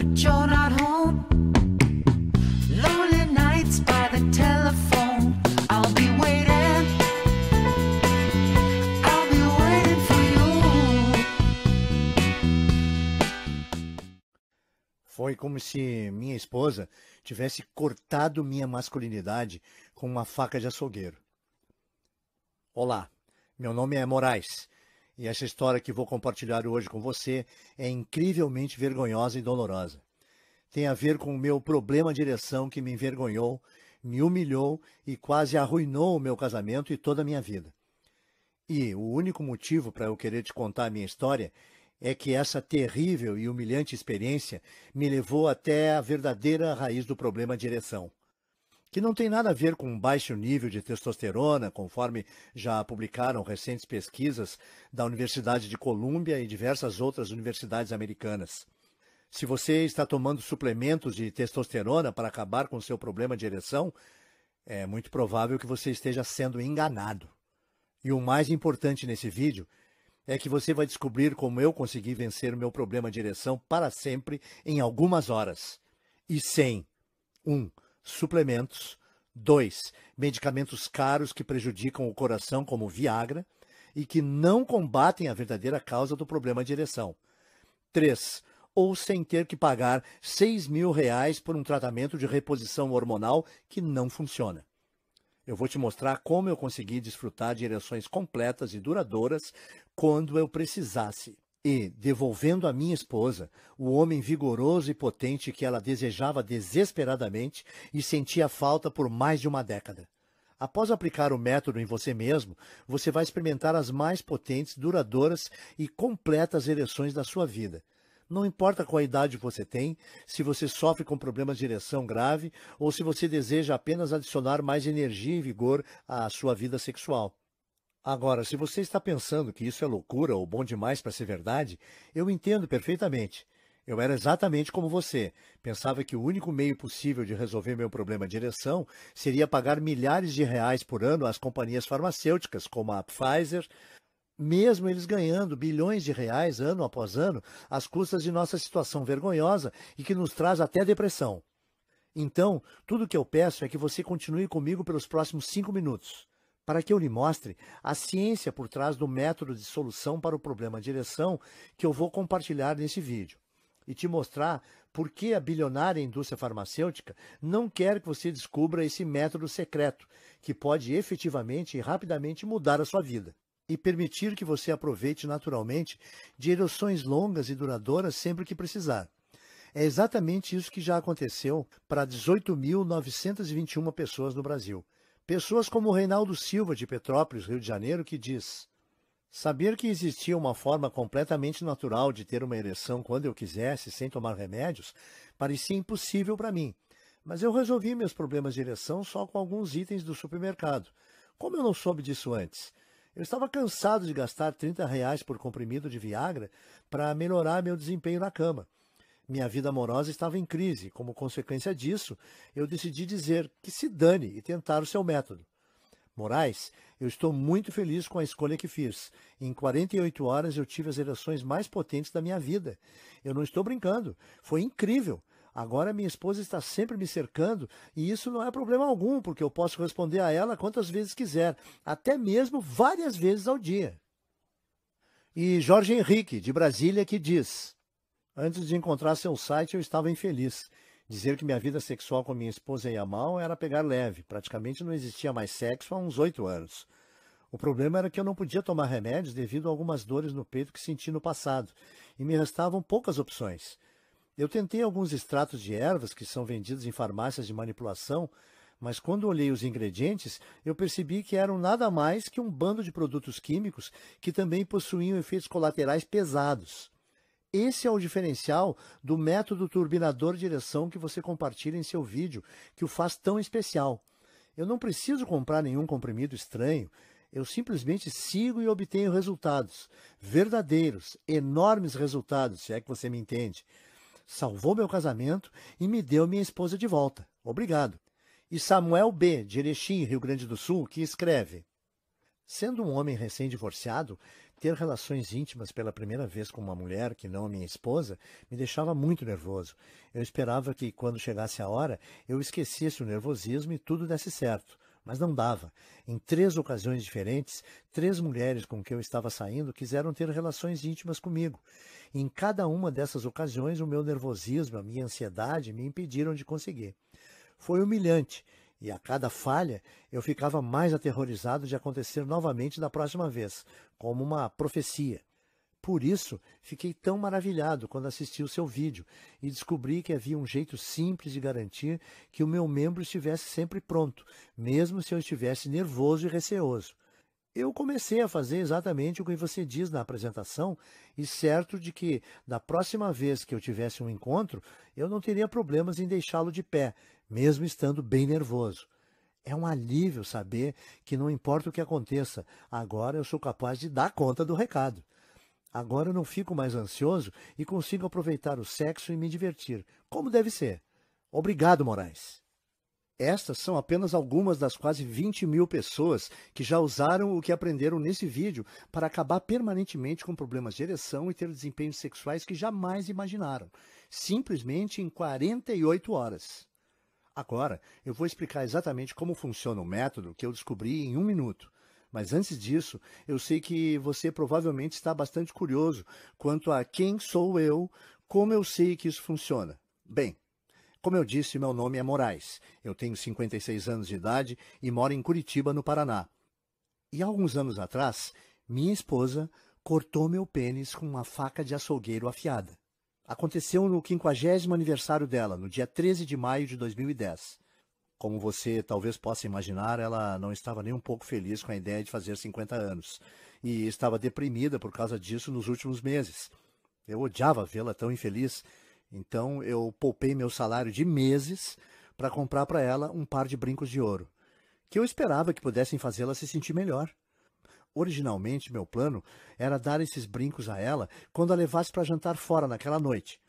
but you're not home. Lonely nights by the telephone. I'll be waiting. I'll be waiting for you. Foi como se minha esposa tivesse cortado minha masculinidade com uma faca de açougueiro. Olá, meu nome é Moraes e essa história que vou compartilhar hoje com você é incrivelmente vergonhosa e dolorosa. Tem a ver com o meu problema de ereção que me envergonhou, me humilhou e quase arruinou o meu casamento e toda a minha vida. E o único motivo para eu querer te contar a minha história é que essa terrível e humilhante experiência me levou até a verdadeira raiz do problema de ereção, que não tem nada a ver com baixo nível de testosterona, conforme já publicaram recentes pesquisas da Universidade de Colômbia e diversas outras universidades americanas. Se você está tomando suplementos de testosterona para acabar com o seu problema de ereção, é muito provável que você esteja sendo enganado. E o mais importante nesse vídeo é que você vai descobrir como eu consegui vencer o meu problema de ereção para sempre em algumas horas. E sem 1. Suplementos. 2. Medicamentos caros que prejudicam o coração, como Viagra, e que não combatem a verdadeira causa do problema de ereção. 3. Ou sem ter que pagar R$6.000 por um tratamento de reposição hormonal que não funciona. Eu vou te mostrar como eu consegui desfrutar de ereções completas e duradouras quando eu precisasse. E, devolvendo a minha esposa, o homem vigoroso e potente que ela desejava desesperadamente e sentia falta por mais de uma década. Após aplicar o método em você mesmo, você vai experimentar as mais potentes, duradouras e completas ereções da sua vida. Não importa qual idade você tem, se você sofre com problemas de ereção grave ou se você deseja apenas adicionar mais energia e vigor à sua vida sexual. Agora, se você está pensando que isso é loucura ou bom demais para ser verdade, eu entendo perfeitamente. Eu era exatamente como você. Pensava que o único meio possível de resolver meu problema de ereção seria pagar milhares de reais por ano às companhias farmacêuticas, como a Pfizer, mesmo eles ganhando bilhões de reais ano após ano, às custas de nossa situação vergonhosa e que nos traz até depressão. Então, tudo o que eu peço é que você continue comigo pelos próximos 5 minutos, para que eu lhe mostre a ciência por trás do método de solução para o problema de ereção que eu vou compartilhar nesse vídeo, e te mostrar por que a bilionária indústria farmacêutica não quer que você descubra esse método secreto, que pode efetivamente e rapidamente mudar a sua vida e permitir que você aproveite naturalmente de ereções longas e duradouras sempre que precisar. É exatamente isso que já aconteceu para 18.921 pessoas no Brasil. Pessoas como o Reinaldo Silva, de Petrópolis, Rio de Janeiro, que diz: saber que existia uma forma completamente natural de ter uma ereção quando eu quisesse, sem tomar remédios, parecia impossível para mim. Mas eu resolvi meus problemas de ereção só com alguns itens do supermercado. Como eu não soube disso antes? Eu estava cansado de gastar R$30 por comprimido de Viagra para melhorar meu desempenho na cama. Minha vida amorosa estava em crise. Como consequência disso, eu decidi dizer que se dane e tentar o seu método. Moraes, eu estou muito feliz com a escolha que fiz. Em 48 horas eu tive as ereções mais potentes da minha vida. Eu não estou brincando. Foi incrível. Agora minha esposa está sempre me cercando e isso não é problema algum, porque eu posso responder a ela quantas vezes quiser, até mesmo várias vezes ao dia. E Jorge Henrique, de Brasília, que diz: antes de encontrar seu site, eu estava infeliz. Dizer que minha vida sexual com minha esposa ia mal era pegar leve. Praticamente não existia mais sexo há uns 8 anos. O problema era que eu não podia tomar remédios devido a algumas dores no peito que senti no passado, e me restavam poucas opções. Eu tentei alguns extratos de ervas que são vendidos em farmácias de manipulação, mas quando olhei os ingredientes, eu percebi que eram nada mais que um bando de produtos químicos que também possuíam efeitos colaterais pesados. Esse é o diferencial do método turbinador de ereção que você compartilha em seu vídeo, que o faz tão especial. Eu não preciso comprar nenhum comprimido estranho, eu simplesmente sigo e obtenho resultados, verdadeiros, enormes resultados, se é que você me entende. Salvou meu casamento e me deu minha esposa de volta. Obrigado. E Samuel B., de Erechim, Rio Grande do Sul, que escreve: sendo um homem recém-divorciado, Ter relações íntimas pela primeira vez com uma mulher que não a minha esposa me deixava muito nervoso. Eu esperava que, quando chegasse a hora, eu esquecesse o nervosismo e tudo desse certo. Mas não dava. Em 3 ocasiões diferentes, 3 mulheres com quem eu estava saindo quiseram ter relações íntimas comigo. E em cada uma dessas ocasiões, o meu nervosismo, a minha ansiedade me impediram de conseguir. Foi humilhante. E a cada falha, eu ficava mais aterrorizado de acontecer novamente da próxima vez, como uma profecia. Por isso, fiquei tão maravilhado quando assisti o seu vídeo e descobri que havia um jeito simples de garantir que o meu membro estivesse sempre pronto, mesmo se eu estivesse nervoso e receoso. Eu comecei a fazer exatamente o que você diz na apresentação e certo de que, da próxima vez que eu tivesse um encontro, eu não teria problemas em deixá-lo de pé, mesmo estando bem nervoso. É um alívio saber que não importa o que aconteça, agora eu sou capaz de dar conta do recado. Agora eu não fico mais ansioso e consigo aproveitar o sexo e me divertir, como deve ser. Obrigado, Moraes. Estas são apenas algumas das quase 20.000 pessoas que já usaram o que aprenderam nesse vídeo para acabar permanentemente com problemas de ereção e ter desempenhos sexuais que jamais imaginaram, simplesmente em 48 horas. Agora, eu vou explicar exatamente como funciona o método que eu descobri em 1 minuto. Mas antes disso, eu sei que você provavelmente está bastante curioso quanto a quem sou eu, como eu sei que isso funciona. Bem, como eu disse, meu nome é Moraes. Eu tenho 56 anos de idade e moro em Curitiba, no Paraná. E há alguns anos atrás, minha esposa cortou meu pênis com uma faca de açougueiro afiada. Aconteceu no 50º aniversário dela, no dia 13 de maio de 2010. Como você talvez possa imaginar, ela não estava nem um pouco feliz com a ideia de fazer 50 anos. E estava deprimida por causa disso nos últimos meses. Eu odiava vê-la tão infeliz. Então eu poupei meu salário de meses para comprar para ela um par de brincos de ouro, que eu esperava que pudessem fazê-la se sentir melhor. Originalmente, meu plano era dar esses brincos a ela quando a levasse para jantar fora naquela noite.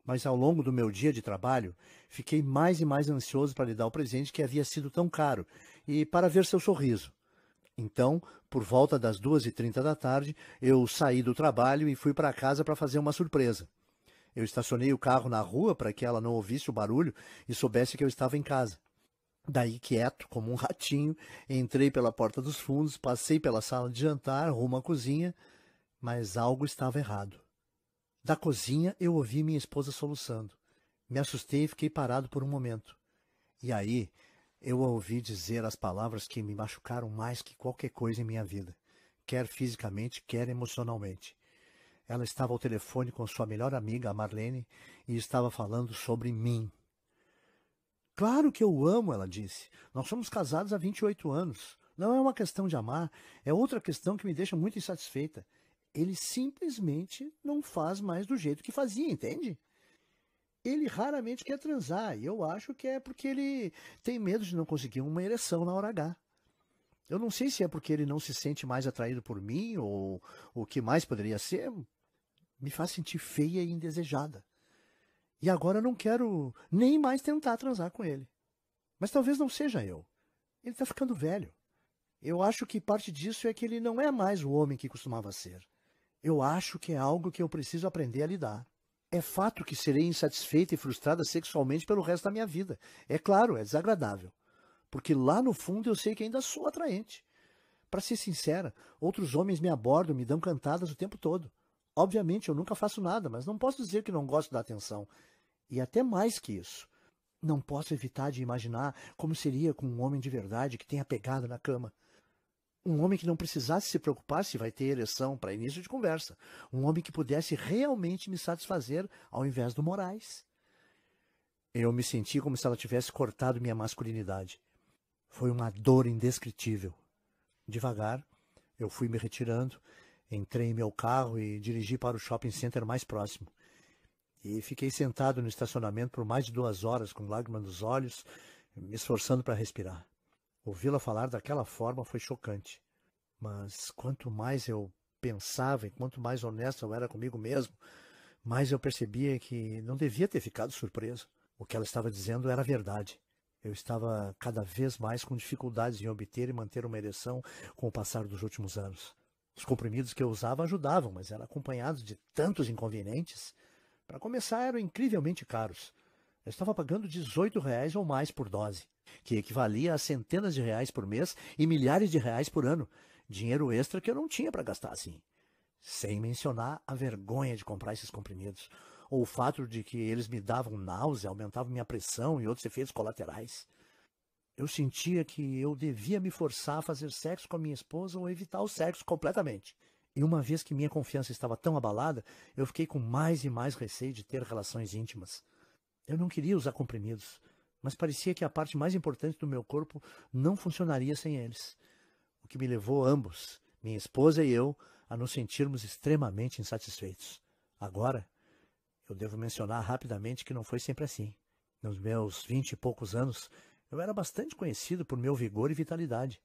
Mas ao longo do meu dia de trabalho, fiquei mais e mais ansioso para lhe dar o presente que havia sido tão caro e para ver seu sorriso. Então, por volta das 2h30 da tarde, eu saí do trabalho e fui para casa para fazer uma surpresa. Eu estacionei o carro na rua para que ela não ouvisse o barulho e soubesse que eu estava em casa. Daí, quieto, como um ratinho, entrei pela porta dos fundos, passei pela sala de jantar, rumo à cozinha, mas algo estava errado. Da cozinha, eu ouvi minha esposa soluçando. Me assustei e fiquei parado por um momento. E aí, eu a ouvi dizer as palavras que me machucaram mais que qualquer coisa em minha vida, quer fisicamente, quer emocionalmente. Ela estava ao telefone com sua melhor amiga, a Marlene, e estava falando sobre mim. Claro que eu o amo, ela disse. Nós somos casados há 28 anos. Não é uma questão de amar, é outra questão que me deixa muito insatisfeita. Ele simplesmente não faz mais do jeito que fazia, entende? Ele raramente quer transar, e eu acho que é porque ele tem medo de não conseguir uma ereção na hora H. Eu não sei se é porque ele não se sente mais atraído por mim, ou o que mais poderia ser. Me faz sentir feia e indesejada. E agora eu não quero nem mais tentar transar com ele. Mas talvez não seja eu. Ele está ficando velho. Eu acho que parte disso é que ele não é mais o homem que costumava ser. Eu acho que é algo que eu preciso aprender a lidar. É fato que serei insatisfeita e frustrada sexualmente pelo resto da minha vida. É claro, é desagradável. Porque lá no fundo eu sei que ainda sou atraente. Para ser sincera, outros homens me abordam, me dão cantadas o tempo todo. Obviamente eu nunca faço nada, mas não posso dizer que não gosto da atenção. E até mais que isso. Não posso evitar de imaginar como seria com um homem de verdade que tenha pegada na cama. Um homem que não precisasse se preocupar se vai ter ereção para início de conversa. Um homem que pudesse realmente me satisfazer ao invés do Moraes. Eu me senti como se ela tivesse cortado minha masculinidade. Foi uma dor indescritível. Devagar, eu fui me retirando, entrei em meu carro e dirigi para o shopping center mais próximo. E fiquei sentado no estacionamento por mais de 2 horas, com lágrimas nos olhos, me esforçando para respirar. Ouvi-la falar daquela forma foi chocante. Mas quanto mais eu pensava e quanto mais honesto eu era comigo mesmo, mais eu percebia que não devia ter ficado surpreso. O que ela estava dizendo era verdade. Eu estava cada vez mais com dificuldades em obter e manter uma ereção com o passar dos últimos anos. Os comprimidos que eu usava ajudavam, mas eram acompanhados de tantos inconvenientes. Para começar, eram incrivelmente caros. Eu estava pagando R$ 18 ou mais por dose, que equivalia a centenas de reais por mês e milhares de reais por ano. Dinheiro extra que eu não tinha para gastar assim. Sem mencionar a vergonha de comprar esses comprimidos, ou o fato de que eles me davam náusea, aumentavam minha pressão e outros efeitos colaterais. Eu sentia que eu devia me forçar a fazer sexo com a minha esposa ou evitar o sexo completamente. E uma vez que minha confiança estava tão abalada, eu fiquei com mais e mais receio de ter relações íntimas. Eu não queria usar comprimidos, mas parecia que a parte mais importante do meu corpo não funcionaria sem eles. O que me levou ambos, minha esposa e eu, a nos sentirmos extremamente insatisfeitos. Agora, eu devo mencionar rapidamente que não foi sempre assim. Nos meus 20 e poucos anos, eu era bastante conhecido por meu vigor e vitalidade.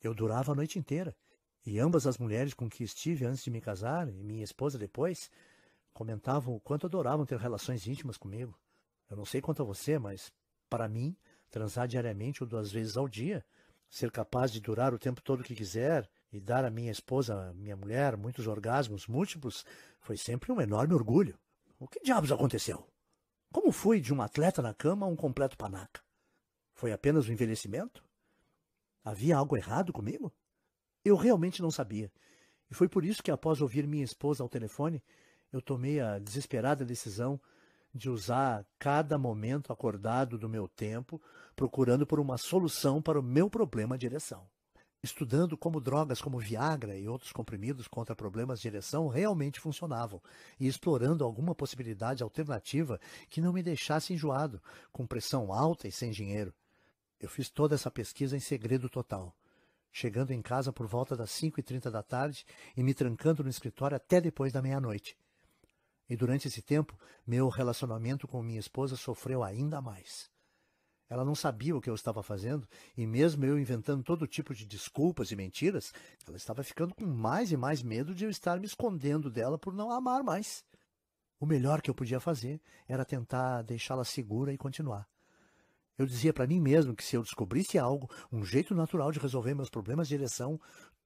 Eu durava a noite inteira, e ambas as mulheres com que estive antes de me casar, e minha esposa depois, comentavam o quanto adoravam ter relações íntimas comigo. Eu não sei quanto a você, mas, para mim, transar diariamente ou 2 vezes ao dia, ser capaz de durar o tempo todo que quiser e dar à minha esposa, minha mulher, muitos orgasmos múltiplos, foi sempre um enorme orgulho. O que diabos aconteceu? Como fui de um atleta na cama a um completo panaca? Foi apenas o envelhecimento? Havia algo errado comigo? Eu realmente não sabia. E foi por isso que, após ouvir minha esposa ao telefone, eu tomei a desesperada decisão de usar cada momento acordado do meu tempo, procurando por uma solução para o meu problema de ereção. Estudando como drogas como Viagra e outros comprimidos contra problemas de ereção realmente funcionavam, e explorando alguma possibilidade alternativa que não me deixasse enjoado, com pressão alta e sem dinheiro. Eu fiz toda essa pesquisa em segredo total, chegando em casa por volta das 5h30 da tarde e me trancando no escritório até depois da meia-noite. E durante esse tempo, meu relacionamento com minha esposa sofreu ainda mais. Ela não sabia o que eu estava fazendo, e mesmo eu inventando todo tipo de desculpas e mentiras, ela estava ficando com mais e mais medo de eu estar me escondendo dela por não a amar mais. O melhor que eu podia fazer era tentar deixá-la segura e continuar. Eu dizia para mim mesmo que se eu descobrisse algo, um jeito natural de resolver meus problemas de ereção,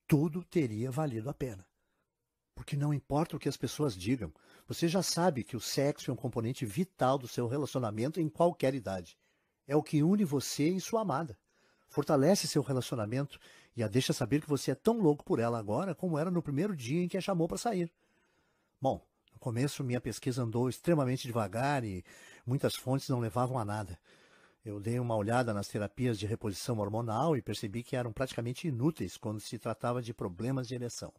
tudo teria valido a pena. Porque não importa o que as pessoas digam, você já sabe que o sexo é um componente vital do seu relacionamento em qualquer idade. É o que une você e sua amada. Fortalece seu relacionamento e a deixa saber que você é tão louco por ela agora como era no primeiro dia em que a chamou para sair. Bom, no começo minha pesquisa andou extremamente devagar e muitas fontes não levavam a nada. Eu dei uma olhada nas terapias de reposição hormonal e percebi que eram praticamente inúteis quando se tratava de problemas de ereção.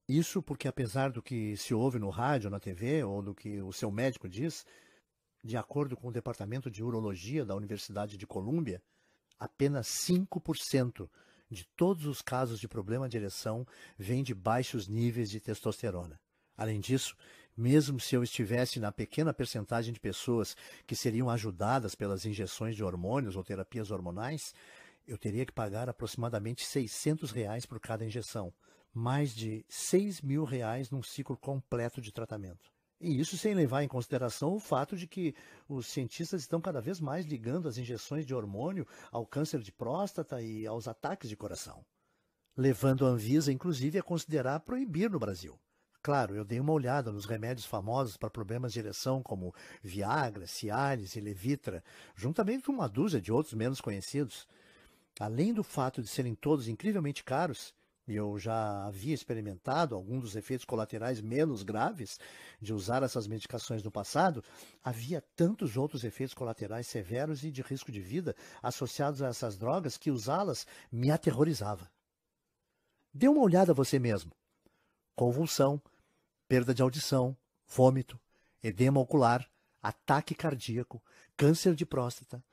Isso porque, apesar do que se ouve no rádio, na TV ou do que o seu médico diz, de acordo com o Departamento de Urologia da Universidade de Colômbia, apenas 5% de todos os casos de problema de ereção vêm de baixos níveis de testosterona. Além disso, mesmo se eu estivesse na pequena percentagem de pessoas que seriam ajudadas pelas injeções de hormônios ou terapias hormonais, eu teria que pagar aproximadamente R$ 600 por cada injeção, mais de R$ 6.000 num ciclo completo de tratamento. E isso sem levar em consideração o fato de que os cientistas estão cada vez mais ligando as injeções de hormônio ao câncer de próstata e aos ataques de coração, levando a Anvisa, inclusive, a considerar proibir no Brasil. Claro, eu dei uma olhada nos remédios famosos para problemas de ereção como Viagra, Cialis e Levitra, juntamente com uma dúzia de outros menos conhecidos. Além do fato de serem todos incrivelmente caros, e eu já havia experimentado alguns dos efeitos colaterais menos graves de usar essas medicações no passado, havia tantos outros efeitos colaterais severos e de risco de vida associados a essas drogas que usá-las me aterrorizava. Dê uma olhada você mesmo. Convulsão, perda de audição, vômito, edema ocular, ataque cardíaco, câncer de próstata,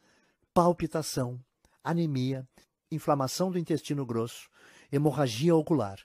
palpitação, anemia, inflamação do intestino grosso, hemorragia ocular,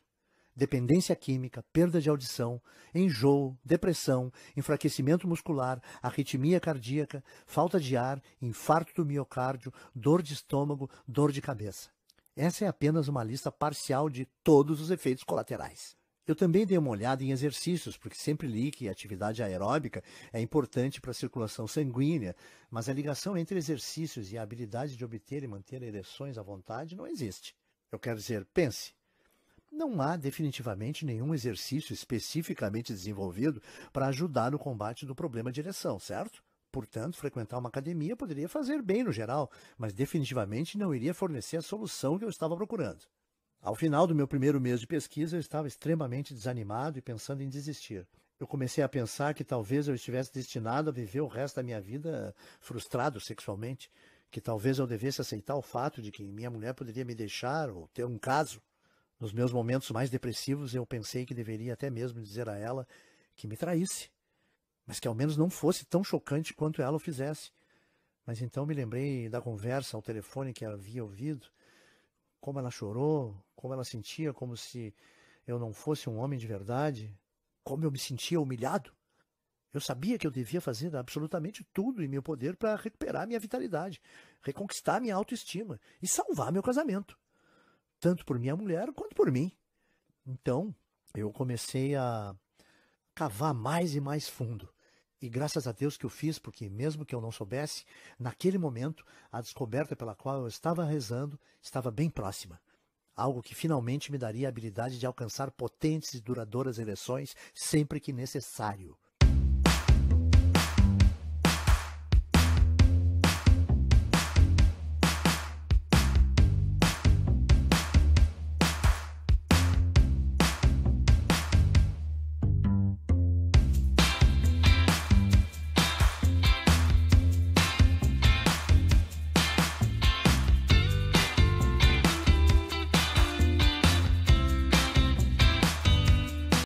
dependência química, perda de audição, enjoo, depressão, enfraquecimento muscular, arritmia cardíaca, falta de ar, infarto do miocárdio, dor de estômago, dor de cabeça. Essa é apenas uma lista parcial de todos os efeitos colaterais. Eu também dei uma olhada em exercícios, porque sempre li que a atividade aeróbica é importante para a circulação sanguínea, mas a ligação entre exercícios e a habilidade de obter e manter ereções à vontade não existe. Eu quero dizer, pense, Não há definitivamente nenhum exercício especificamente desenvolvido para ajudar no combate do problema de ereção, certo? Portanto, frequentar uma academia poderia fazer bem no geral, mas definitivamente não iria fornecer a solução que eu estava procurando. Ao final do meu primeiro mês de pesquisa, eu estava extremamente desanimado e pensando em desistir. Eu comecei a pensar que talvez eu estivesse destinado a viver o resto da minha vida frustrado sexualmente, que talvez eu devesse aceitar o fato de que minha mulher poderia me deixar ou ter um caso. Nos meus momentos mais depressivos, eu pensei que deveria até mesmo dizer a ela que me traísse, mas que ao menos não fosse tão chocante quanto ela o fizesse. Mas então me lembrei da conversa ao telefone que havia ouvido, como ela chorou, como ela sentia como se eu não fosse um homem de verdade, como eu me sentia humilhado. Eu sabia que eu devia fazer absolutamente tudo em meu poder para recuperar minha vitalidade, reconquistar minha autoestima e salvar meu casamento, tanto por minha mulher quanto por mim. Então, eu comecei a cavar mais e mais fundo. E graças a Deus que eu fiz, porque mesmo que eu não soubesse, naquele momento, a descoberta pela qual eu estava rezando estava bem próxima. Algo que finalmente me daria a habilidade de alcançar potentes e duradouras ereções sempre que necessário.